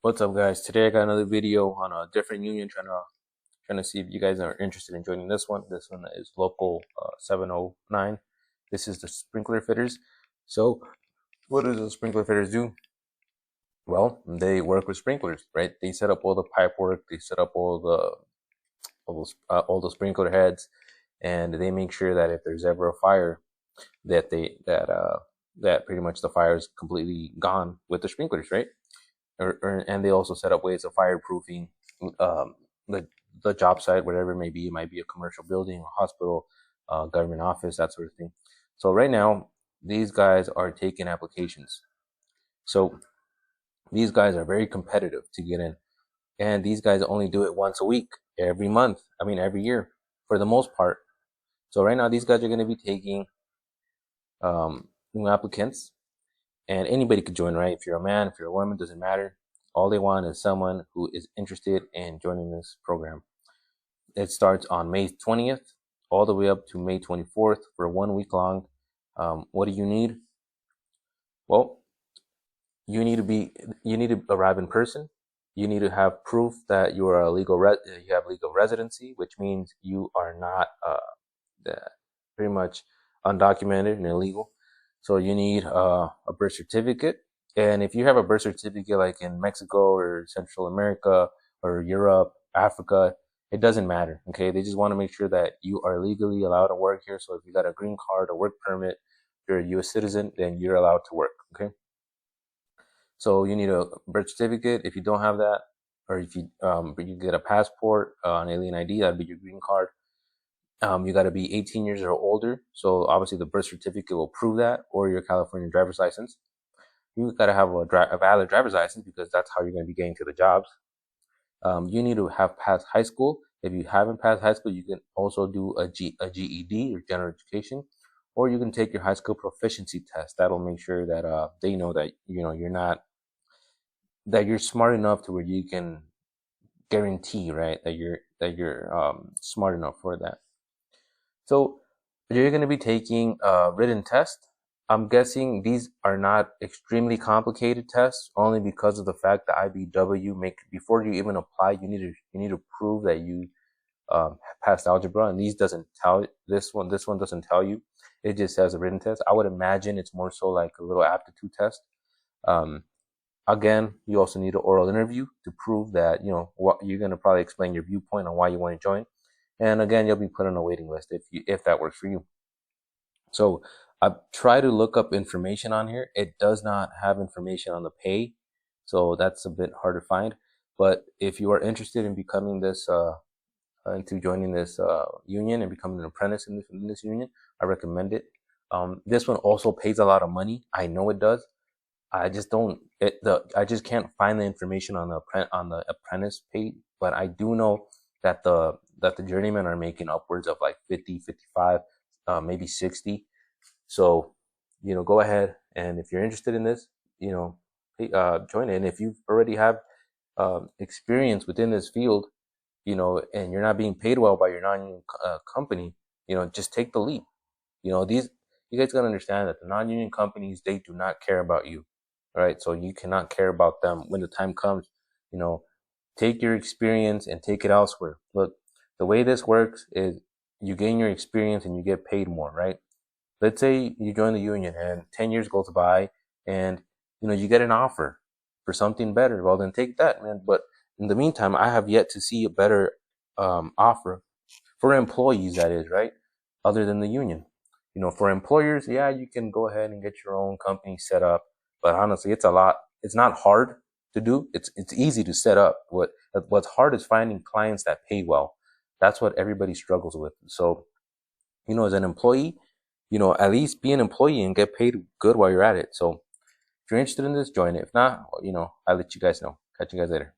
What's up, guys? Today I got another video on a different union, trying to see if you guys are interested in joining this one. This one is local 709. This is the sprinkler fitters. So what do the sprinkler fitters do? Well, they work with sprinklers, right? They set up all the pipe work, they set up all the sprinkler heads, and they make sure that if there's ever a fire, that pretty much the fire is completely gone with the sprinklers, right? And they also set up ways of fireproofing the the job site, whatever it may be. It might be a commercial building, a hospital, government office, that sort of thing. So right now, these guys are taking applications. So these guys are very competitive to get in, and these guys only do it once a week, every month. I mean, every year, for the most part. So right now, these guys are going to be taking new applicants. And anybody could join, right? If you're a man, if you're a woman, doesn't matter. All they want is someone who is interested in joining this program. It starts on May 20th all the way up to May 24th for 1 week long. What do you need? Well, you need to arrive in person. You need to have proof that you are you have legal residency, which means you are not pretty much undocumented and illegal. So you need a birth certificate. And if you have a birth certificate like in Mexico or Central America or Europe, Africa, it doesn't matter. Okay. They just want to make sure that you are legally allowed to work here. So if you got a green card or work permit, if you're a US citizen, then you're allowed to work. Okay. So you need a birth certificate. If you don't have that, or if you get a passport, an alien ID, that'd be your green card. You got to be 18 years or older. So obviously the birth certificate will prove that, or your California driver's license. You got to have a valid driver's license because that's how you're going to be getting to the jobs. You need to have passed high school. If you haven't passed high school, you can also do a GED or general education, or you can take your high school proficiency test. That'll make sure that they know that you're smart enough to where you can guarantee, right, that you're smart enough for that. So you're going to be taking a written test. I'm guessing these are not extremely complicated tests, only because of the fact that IBW before you even apply, you need to prove that you passed algebra, and this one doesn't tell you. It just says a written test. I would imagine it's more so like a little aptitude test. Again, you also need an oral interview to prove that what you're going to probably explain your viewpoint on why you want to join. And again, you'll be put on a waiting list if that works for you. So I try to look up information on here. It does not have information on the pay, so that's a bit hard to find. But if you are interested in becoming into joining this union and becoming an apprentice in this union, I recommend it. This one also pays a lot of money. I know it does. I just can't find the information on the apprentice pay, but I do know that the journeymen are making upwards of like 50, 55, maybe 60. So, go ahead, and if you're interested in this, join it. And if you already have experience within this field, and you're not being paid well by your non-union company, just take the leap. You guys gotta understand that the non-union companies, they do not care about you. All right. So you cannot care about them when the time comes. Take your experience and take it elsewhere. Look, the way this works is you gain your experience and you get paid more, right? Let's say you join the union and 10 years goes by and, you get an offer for something better. Well, then take that, man. But in the meantime, I have yet to see a better offer for employees, that is, right? Other than the union. For employers, yeah, you can go ahead and get your own company set up. But honestly, it's not hard to do. It's easy to set up. What's hard is finding clients that pay well. That's what everybody struggles with. So, as an employee, at least be an employee and get paid good while you're at it. So if you're interested in this, join it. If not, I'll let you guys know. Catch you guys later.